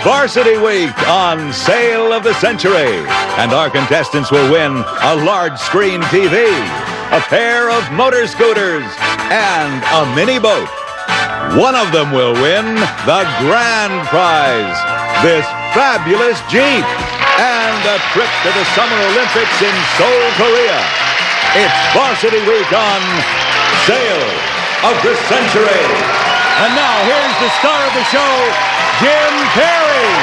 Varsity Week on Sale of the Century. And our contestants will win a large screen TV, a pair of motor scooters, and a mini boat. One of them will win the grand prize, this fabulous Jeep, and a trip to the Summer Olympics in Seoul, Korea. It's Varsity Week on Sale of the Century. And now here's the star of the show, Jim Perry.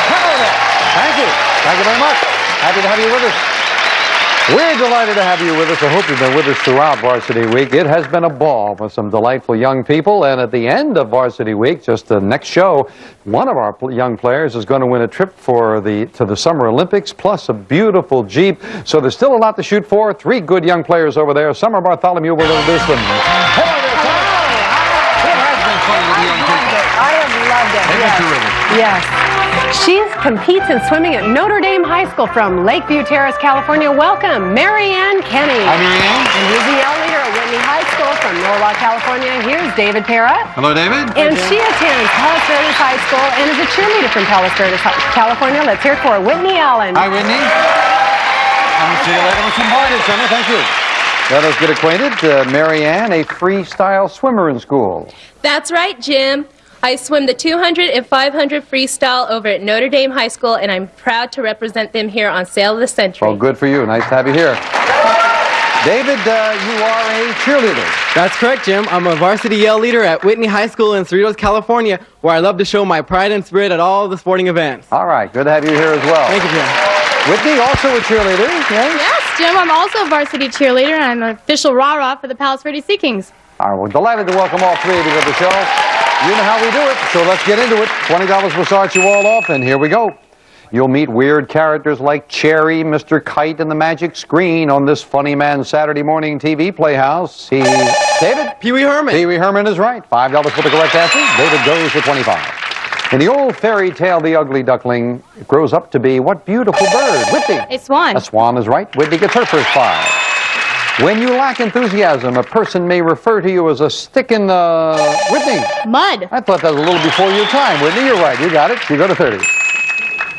Hello there. Thank you. Thank you very much. Happy to have you with us. We're delighted to have you with us. I hope you've been with us throughout Varsity Week. It has been a ball with some delightful young people. And at the end of Varsity Week, just the next show, one of our young players is going to win a trip to the Summer Olympics, plus a beautiful Jeep. So there's still a lot to shoot for. 3 good young players over there. Summer Bartholomew will introduce them. Hello there, Summer. It has been fun with the young people. I have loved it. Yes. She competes in swimming at Notre Dame High School from Lakeview Terrace, California. Welcome, Marianne Kenny. Hi, Marianne. And he's the yell leader at Whitney High School from Norwalk, California. Here's David Terra. Hello, David. And she attends Palos Verdes High School and is a cheerleader from Palos Verdes, California. Let's hear it for Whitney Allen. Hi, Whitney. I'll see you later with some parties, Summer. Thank you. Let us get acquainted. Marianne, a freestyle swimmer in school. That's right, Jim. I swim the 200 and 500 freestyle over at Notre Dame High School, and I'm proud to represent them here on Sale of the Century. Well, good for you. Nice to have you here. David, you are a cheerleader. That's correct, Jim. I'm a varsity yell leader at Whitney High School in Cerritos, California, where I love to show my pride and spirit at all the sporting events. All right. Good to have you here as well. Thank you, Jim. Whitney, also a cheerleader. Yes? Yes, Jim, I'm also a varsity cheerleader, and I'm an official rah-rah for the Palos Verdes Sea Kings. All right, we're delighted to welcome all 3 of you to the show. You know how we do it, so let's get into it. $20 will start you all off, and here we go. You'll meet weird characters like Cherry, Mr. Kite, and the Magic Screen on this Funny Man Saturday morning TV playhouse. David? Pee-wee Herman. Pee-wee Herman is right. $5 for the correct answer. David goes for 25. In the old fairy tale, The Ugly Duckling grows up to be what beautiful bird? Whitney. A swan. A swan is right. Whitney gets her first 5. When you lack enthusiasm, a person may refer to you as a stick in the... Whitney. Mud. I thought that was a little before your time. Whitney, you're right. You got it. You go to 30.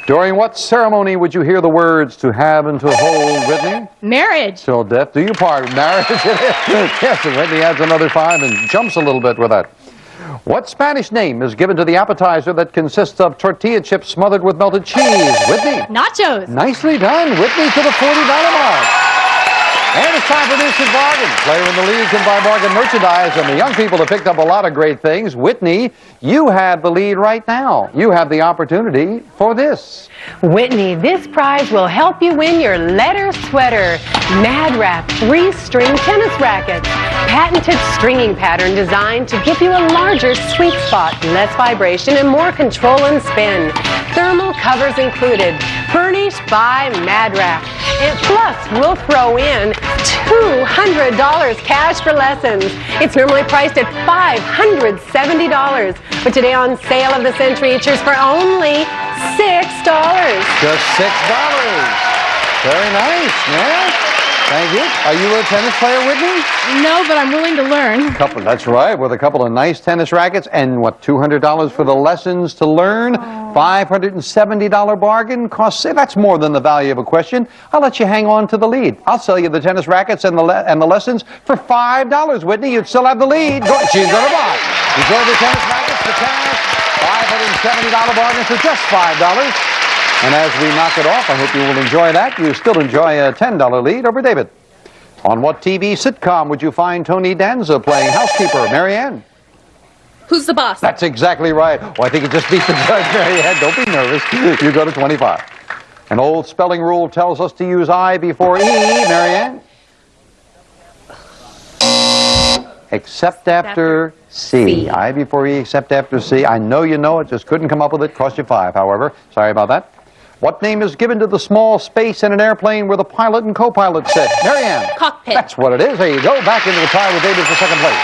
During what ceremony would you hear the words to have and to hold, Whitney? Marriage. Till death do you part. Marriage it is. Yes, and Whitney adds another 5 and jumps a little bit with that. What Spanish name is given to the appetizer that consists of tortilla chips smothered with melted cheese? Whitney. Nachos. Nicely done. Whitney to the $40 mark. And it's time for News and Bargain. Player in the lead can buy bargain merchandise, and the young people have picked up a lot of great things. Whitney, you have the lead right now. You have the opportunity for this. Whitney, this prize will help you win your letter sweater. Mad Wrap 3-string tennis rackets. Patented stringing pattern designed to give you a larger sweet spot, less vibration, and more control and spin. Thermal covers included. Furnished by Mad Wrap. And plus, we'll throw in $200 cash for lessons. It's normally priced at $570, but today on Sale of the Century, it's yours for only $6. Just $6. Very nice, yeah. Thank you. Are you a tennis player, Whitney? No, but I'm willing to learn. That's right, with a couple of nice tennis rackets and what, $200 for the lessons to learn? $570 bargain costs, that's more than the value of a question. I'll let you hang on to the lead. I'll sell you the tennis rackets and the lessons for $5, Whitney. You'd still have the lead. She's going to buy. You go the tennis rackets for cash, $570 bargain for just $5. And as we knock it off, I hope you will enjoy that. You still enjoy a $10 lead over David. On what TV sitcom would you find Tony Danza playing housekeeper? Marianne? Who's the boss? That's exactly right. Oh, I think you just beat the judge, Marianne. Don't be nervous. You go to 25. An old spelling rule tells us to use I before E. Marianne? Except after C. I before E, except after C. I know you know it, just couldn't come up with it. Cost you 5, however. Sorry about that. What name is given to the small space in an airplane where the pilot and co-pilot sit? Marianne. Cockpit. That's what it is. There you go. Back into the tie with David for second place.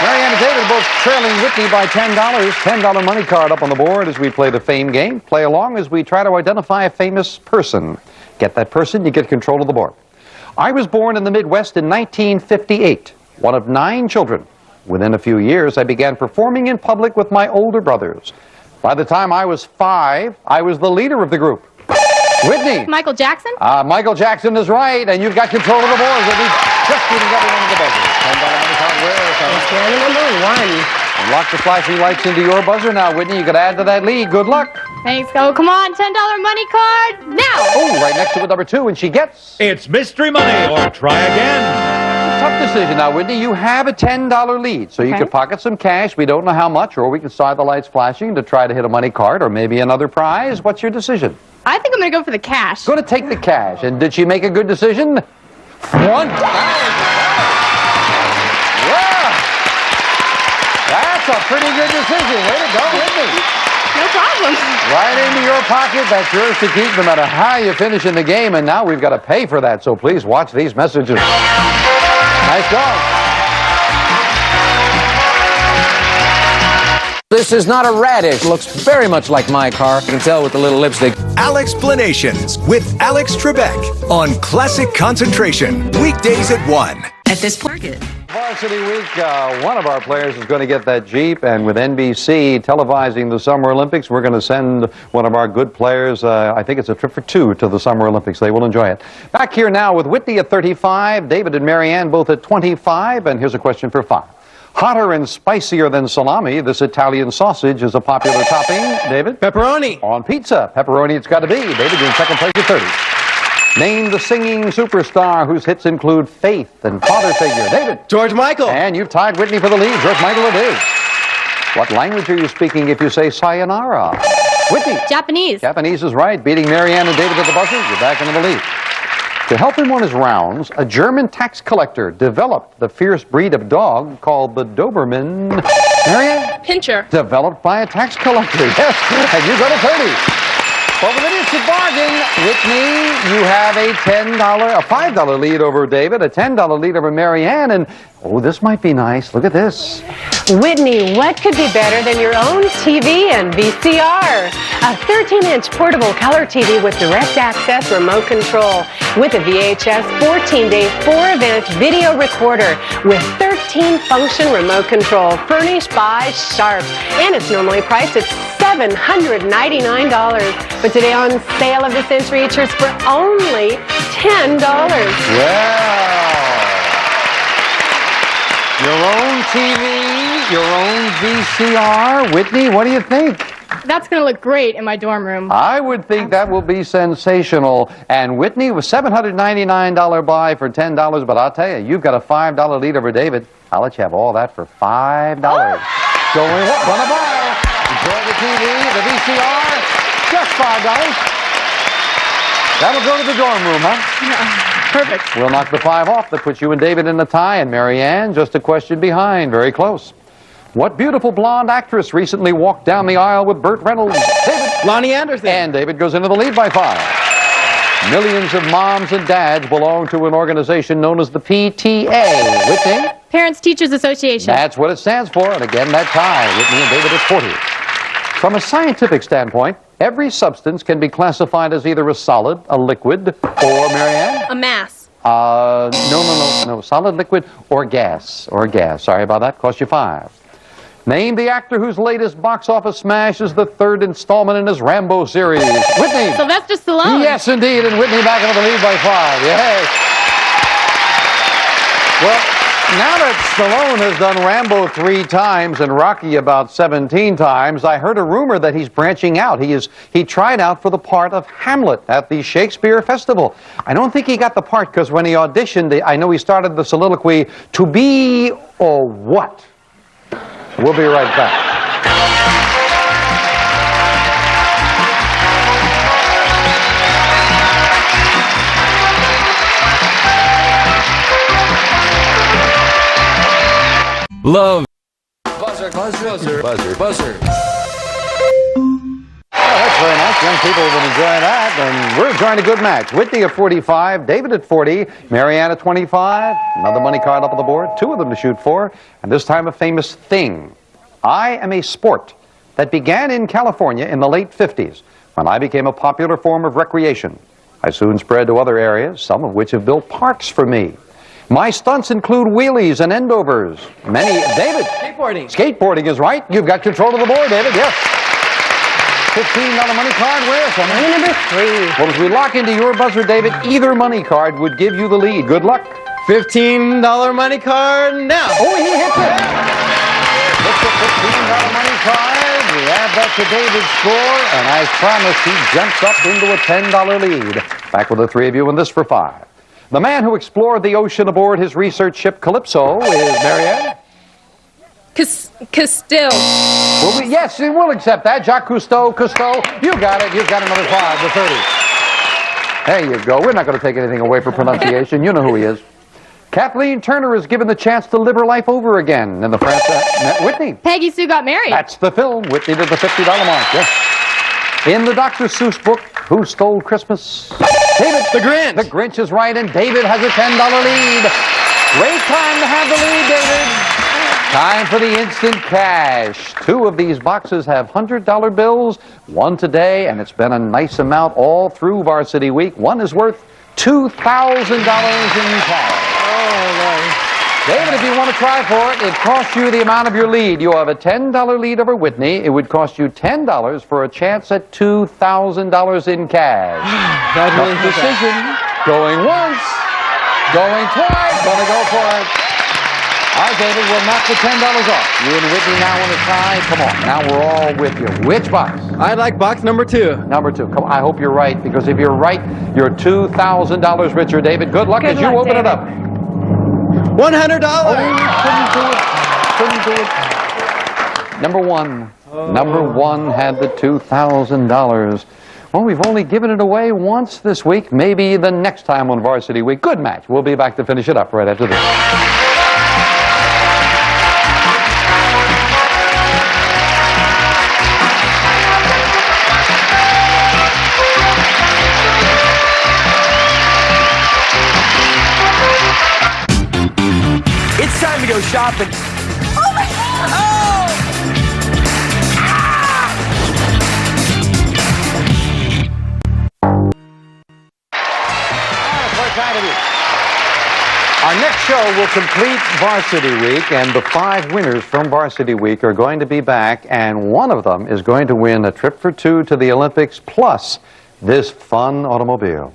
Marianne and David both trailing Whitney by $10. $10 money card up on the board as we play the fame game. Play along as we try to identify a famous person. Get that person, you get control of the board. I was born in the Midwest in 1958. One of 9 children. Within a few years, I began performing in public with my older brothers. By the time I was 5, I was the leader of the group. Whitney. Michael Jackson? Michael Jackson is right, and you've got control of the boards. Whitney, just getting every one of the buzzers. $10 money card where? Number 1. Lock the flashing lights into your buzzer now, Whitney. You can add to that lead. Good luck. Thanks. Oh, come on. $10 money card now. Oh, right next to it, number 2, and she gets... It's mystery money, or try again. Tough decision now, Whitney. You have a $10 lead, so you Okay. can pocket some cash. We don't know how much, or we can start the lights flashing to try to hit a money card or maybe another prize. What's your decision? I think I'm going to go for the cash. Going to take the cash. And did she make a good decision? $1,000. Wow. That's a pretty good decision. Way to go, Whitney. No problem. Right into your pocket. That's yours to keep no matter how you finish in the game. And now we've got to pay for that. So please watch these messages. Nice job. This is not a radish. Looks very much like my car. You can tell with the little lipstick. Alexplanations with Alex Trebek on Classic Concentration. Weekdays at 1. At this market. Varsity Week, one of our players is going to get that Jeep, and with NBC televising the Summer Olympics, we're going to send one of our good players, I think it's a trip for 2 to the Summer Olympics. They will enjoy it. Back here now with Whitney at 35, David and Marianne both at 25, and here's a question for 5. Hotter and spicier than salami, this Italian sausage is a popular topping. David? Pepperoni. On pizza. Pepperoni it's got to be. David, you're in second place at 30. Name the singing superstar whose hits include Faith and Father Figure. David? George Michael. And you've tied Whitney for the lead. George Michael it is. What language are you speaking if you say sayonara? Whitney? Japanese. Japanese is right. Beating Marianne and David at the buzzers, you're back into the lead. To help him on his rounds, a German tax collector developed the fierce breed of dog called the Doberman. Marianne? Pincher. Developed by a tax collector, yes. And you go to 30. Over the it's a bargain. Whitney, you have a $5 lead over David, a $10 lead over Marianne, and oh, this might be nice. Look at this. Whitney, what could be better than your own TV and VCR? A 13-inch portable color TV with direct access remote control with a VHS 14-day 4-event video recorder with 13-function remote control furnished by Sharp. And it's normally priced at $799. But today on Sale of the Century, it's yours for only $10. Well, your own TV, your own VCR. Whitney, what do you think? That's going to look great in my dorm room. I would think that will be sensational. And Whitney was $799 buy for $10, but I'll tell you, you've got a $5 lead over David. I'll let you have all that for $5. Going what? Gonna buy. Enjoy the TV, the VCR, just $5. That'll go to the dorm room, huh? Perfect. We'll knock the 5 off. That puts you and David in the tie, and Marianne just a question behind. Very close. What beautiful blonde actress recently walked down the aisle with Burt Reynolds? David. Lonnie Anderson. And David goes into the lead by 5. Millions of moms and dads belong to an organization known as the PTA. Whitney? Parents Teachers Association. That's what it stands for. And again, that tie. Whitney and David at 40. From a scientific standpoint, every substance can be classified as either a solid, a liquid, or, Marianne? A mass. No. Solid, liquid, or gas. Or gas. Sorry about that. Cost you 5. Name the actor whose latest box office smash is the 3rd installment in his Rambo series. Whitney. Sylvester Stallone. Yes, indeed. And Whitney back into the lead by 5. Yes. Well, now that Stallone has done Rambo 3 times and Rocky about 17 times, I heard a rumor that he's branching out. He tried out for the part of Hamlet at the Shakespeare Festival. I don't think he got the part because when he auditioned, I know he started the soliloquy, to be or what? We'll be right back. Love. Buzzer, buzzer, buzzer, buzzer. That's very nice. Young people have been enjoying that, and we're enjoying a good match. Whitney at 45, David at 40, Marianne at 25. Another money card up on the board, 2 of them to shoot for, and this time a famous thing. I am a sport that began in California in the late 50s when I became a popular form of recreation. I soon spread to other areas, some of which have built parks for me. My stunts include wheelies and endovers. David. Skateboarding. Skateboarding is right. You've got control of the board, David. Yes. $15 money card. Where? Money number 3. Well, as we lock into your buzzer, David, either money card would give you the lead. Good luck. $15 money card now. Oh, he hits it. Hits the $15 money card. We add that to David's score, and as promised, he jumps up into a $10 lead. Back with the three of you in this for 5. The man who explored the ocean aboard his research ship Calypso is Marianne. Cousteau. Well, yes, we'll accept that. Jacques Cousteau. You got it. You've got another 5, the 30. There you go. We're not going to take anything away for pronunciation. You know who he is. Kathleen Turner is given the chance to live her life over again in the Whitney. Peggy Sue Got Married. That's the film. Whitney did the $50 mark. Yes. In the Dr. Seuss book, Who Stole Christmas? David. The Grinch. The Grinch is right, and David has a $10 lead. Great time to have the lead, David. Time for the instant cash. 2 of these boxes have $100 bills. 1 today, and it's been a nice amount all through Varsity Week. 1 is worth $2,000 in cash. David, if you want to try for it, it costs you the amount of your lead. You have a $10 lead over Whitney. It would cost you $10 for a chance at $2,000 in cash. That's really decision. Going once, going twice, gonna go for it. All right, David, we'll knock the $10 off. You and Whitney now want to tie. Come on, now we're all with you. Which box? I'd like box number 2. Number 2. Come on, I hope you're right, because if you're right, you're $2,000 richer, David. Good luck as you open it up. $100. Oh, couldn't do it. Number 1. Number 1 had the $2,000. Well, we've only given it away once this week. Maybe the next time on Varsity Week. Good match. We'll be back to finish it up right after this. It's time to go shopping. Oh my God! Oh! Our next show will complete Varsity Week, and the 5 winners from Varsity Week are going to be back, and one of them is going to win a trip for 2 to the Olympics, plus this fun automobile.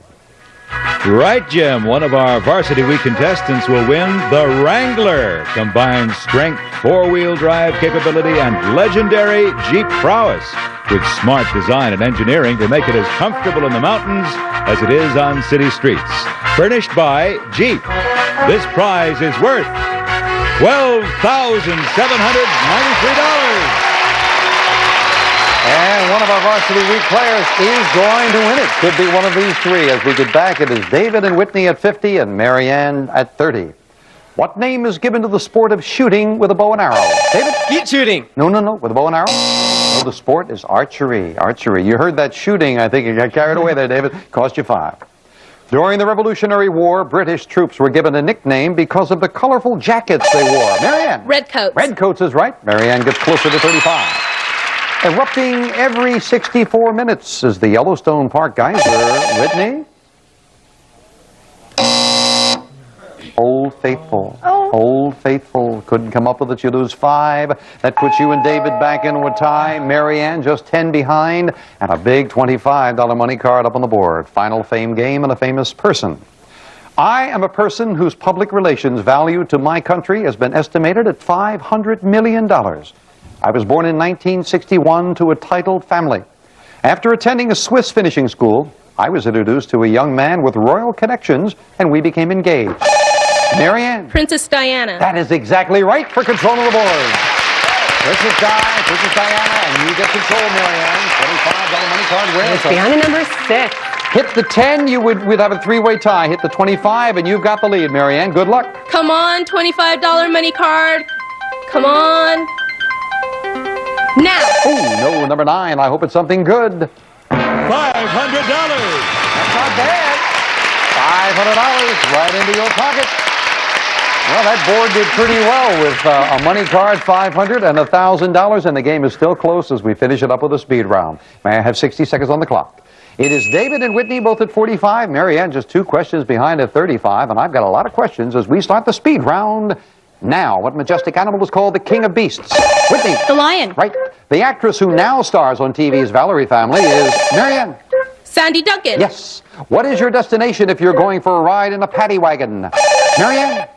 Right, Jim. One of our Varsity Week contestants will win the Wrangler. Combines strength, 4-wheel drive capability, and legendary Jeep prowess with smart design and engineering to make it as comfortable in the mountains as it is on city streets. Furnished by Jeep. This prize is worth $12,793. And one of our Varsity Week players is going to win it. Could be one of these 3. As we get back, it is David and Whitney at 50 and Marianne at 30. What name is given to the sport of shooting with a bow and arrow? David? Skeet shooting. No. With a bow and arrow? No, the sport is archery. Archery. You heard that shooting. I think you got carried away there, David. Cost you 5. During the Revolutionary War, British troops were given a nickname because of the colorful jackets they wore. Marianne? Redcoats. Redcoats is right. Marianne gets closer to 35. Erupting every 64 minutes is the Yellowstone Park geyser. Whitney? Old Faithful. Old Faithful. Couldn't come up with it. You lose 5. That puts you and David back into a tie. Marianne just 10 behind. And a big $25 money card up on the board. Final fame game and a famous person. I am a person whose public relations value to my country has been estimated at $500 million. I was born in 1961 to a titled family. After attending a Swiss finishing school, I was introduced to a young man with royal connections, and we became engaged. Marianne? Princess Diana. That is exactly right for control of the board. Princess Diana, and you get control, Marianne. $25 money card wins. It's behind the number 6. Hit the 10, we'd have a 3-way tie. Hit the 25, and you've got the lead, Marianne. Good luck. Come on, $25 money card. Come on. Now. Oh, no, number 9. I hope it's something good. $500. That's not bad. $500 right into your pocket. Well, that board did pretty well with a money card, $500 and $1,000, and the game is still close as we finish it up with a speed round. May I have 60 seconds on the clock? It is David and Whitney both at 45. Marianne just 2 questions behind at 35. And I've got a lot of questions as we start the speed round now. What majestic animal is called the king of beasts? Whitney. The lion. Right. The actress who now stars on TV's Valerie Family is Marianne. Sandy Duncan. Yes. What is your destination if you're going for a ride in a paddy wagon? Marianne.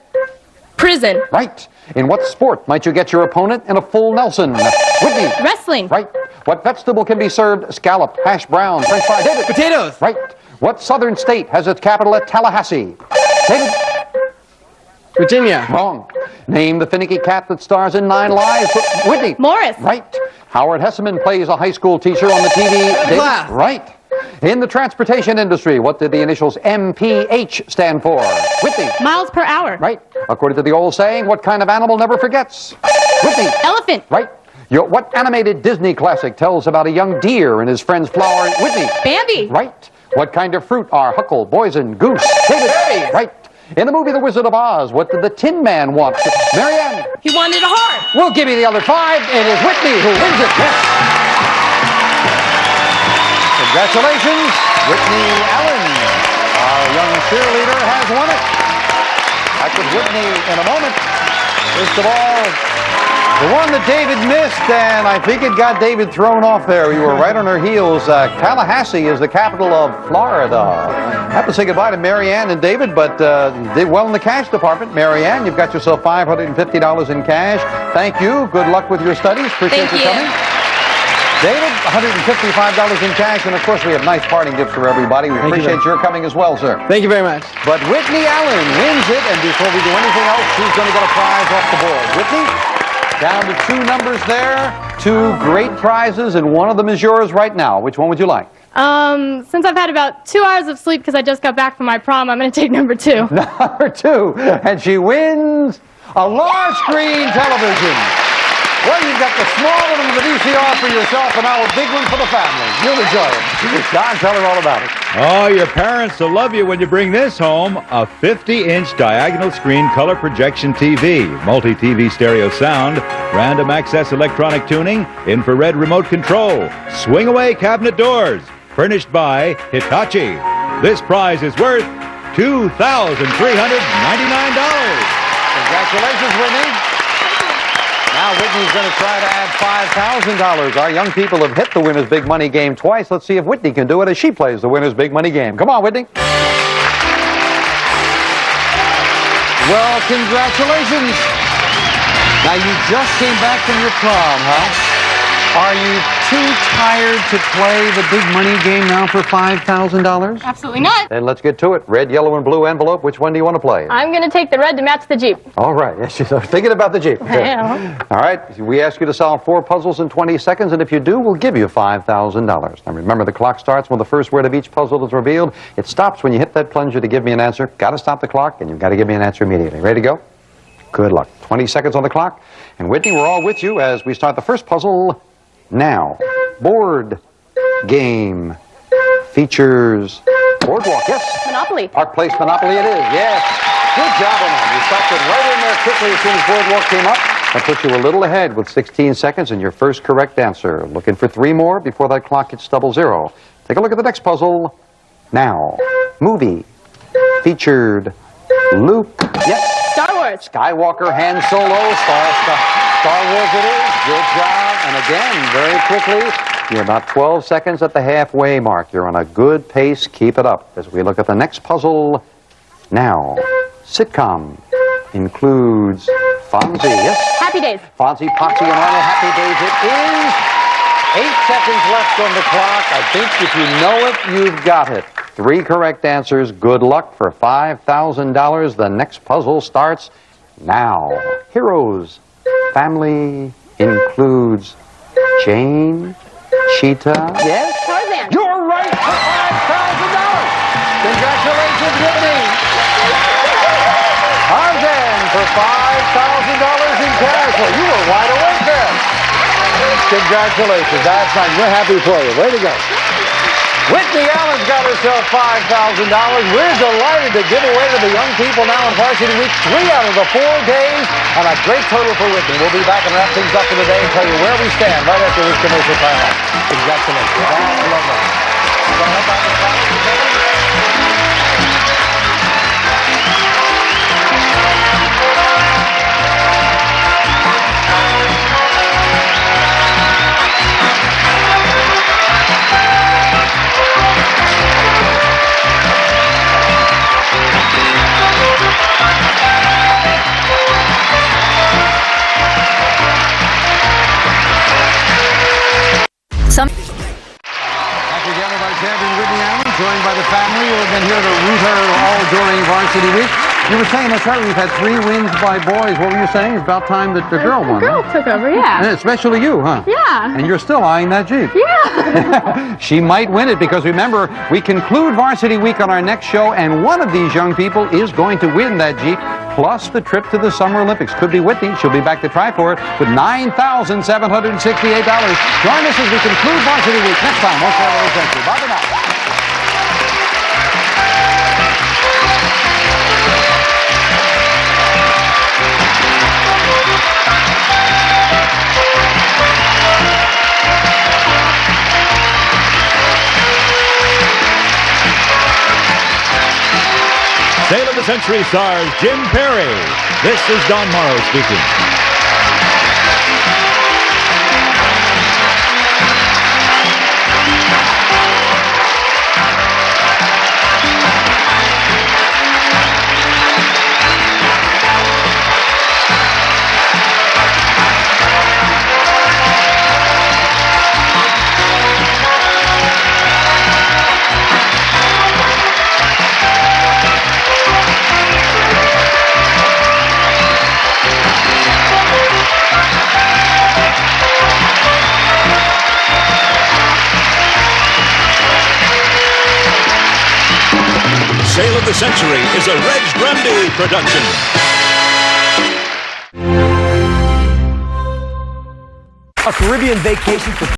Prison. Right. In what sport might you get your opponent in a full Nelson? Whitney. Wrestling. Right. What vegetable can be served scalloped, hash brown, French fry? David. Potatoes. Right. What southern state has its capital at Tallahassee? David. Virginia. Wrong. Name the finicky cat that stars in 9 Lives. Whitney. Morris. Right. Howard Hesseman plays a high school teacher on the TV. David. Glass. Right. In the transportation industry, what did the initials MPH stand for? Whitney. Miles per hour. Right. According to the old saying, what kind of animal never forgets? Whitney. Elephant. Right. What animated Disney classic tells about a young deer and his friends flower? Whitney. Bambi. Right. What kind of fruit are huckle, boysen, goose? David. Right. In the movie The Wizard of Oz, what did the Tin Man want? Marianne. He wanted a heart. We'll give you the other 5. It is Whitney who wins it. Yes. Congratulations, Whitney Allen. Our young cheerleader has won it. Back with Whitney in a moment. First of all, the one that David missed, and I think it got David thrown off there. You were right on her heels. Tallahassee is the capital of Florida. I have to say goodbye to Marianne and David, but did well in the cash department. Marianne, you've got yourself $550 in cash. Thank you. Good luck with your studies. Appreciate Thank you you. coming. David, $155 in cash, and of course we have nice parting gifts for everybody. We appreciate your coming as well, sir. Thank you very much. But Whitney Allen wins it, and before we do anything else, she's going to get a prize off the board. Whitney, down to 2 numbers there, 2 great prizes, and one of them is yours right now. Which one would you like? Since I've had about 2 hours of sleep because I just got back from my prom, I'm going to take number 2. Number 2, and she wins a large screen television. Well, you've got the small one and the VCR for yourself, and now a big one for the family. You'll enjoy it. Don, tell her all about it. Oh, your parents will love you when you bring this home. A 50-inch diagonal screen color projection TV, multi-TV stereo sound, random access electronic tuning, infrared remote control, swing-away cabinet doors, furnished by Hitachi. This prize is worth $2,399. Congratulations, Whitney. Now Whitney's going to try to add $5,000. Our young people have hit the winner's big money game twice. Let's see if Whitney can do it as she plays the winner's big money game. Come on, Whitney. Well, congratulations. Now, you just came back from your prom, huh? Are you too tired to play the big money game now for $5,000? Absolutely not. Then let's get to it. Red, yellow, and blue envelope. Which one do you want to play? I'm going to take the red to match the Jeep. All right. Yes, you're thinking about the Jeep. I am. All right. We ask you to solve 4 puzzles in 20 seconds, and if you do, we'll give you $5,000. Now, remember, the clock starts when the first word of each puzzle is revealed. It stops when you hit that plunger to give me an answer. Got to stop the clock, and you've got to give me an answer immediately. Ready to go? Good luck. 20 seconds on the clock. And Whitney, we're all with you as we start the first puzzle now. Board game features boardwalk. Yes? Monopoly. Park Place Monopoly it is. Yes. Good job on that. You stopped it right in there quickly as soon as boardwalk came up. That puts you a little ahead with 16 seconds and your first correct answer. Looking for 3 more before that clock hits 00. Take a look at the next puzzle now. Movie featured Luke. Yes. Star Wars. Skywalker, Han Solo, Star Wars it is. Good job. And again, very quickly, you're about 12 seconds at the halfway mark. You're on a good pace. Keep it up as we look at the next puzzle now. Sitcom includes Fonzie. Yes? Happy Days. Fonzie, Potsy, and Arnold. Happy Days it is. 8 seconds left on the clock. I think if you know it, you've got it. 3 correct answers. Good luck for $5,000. The next puzzle starts now. Heroes. Family includes Jane, Cheetah. Yes? Tarzan. You're right for $5,000. Congratulations, Whitney. Tarzan for $5,000 in cash. Well, you were wide awake there. Congratulations. That's nice. We're happy for you. Way to go. Whitney Allen's got herself $5,000. We're delighted to give away to the young people now in Varsity Week 3 out of the 4 days, and a great total for Whitney. We'll be back and wrap things up for the day and tell you where we stand right after this commercial time out. Congratulations. That's lovely. Back together by champion Whitney Allen, joined by the family who have been here to root her all during Varsity Week. You were saying, that's right, we've had 3 wins by boys. What were you saying? It's about time that the girl won. The girl took over, yeah. And especially you, huh? Yeah. And you're still eyeing that Jeep. Yeah. She might win it because, remember, we conclude Varsity Week on our next show, and one of these young people is going to win that Jeep, plus the trip to the Summer Olympics. Could be Whitney. She'll be back to try for it with $9,768. Join us as we conclude Varsity Week next time on Sale of the Century. Bye for now. Sale of the Century stars Jim Perry. This is Don Morrow speaking. Sale of the Century is a Reg Grundy production. A Caribbean vacation for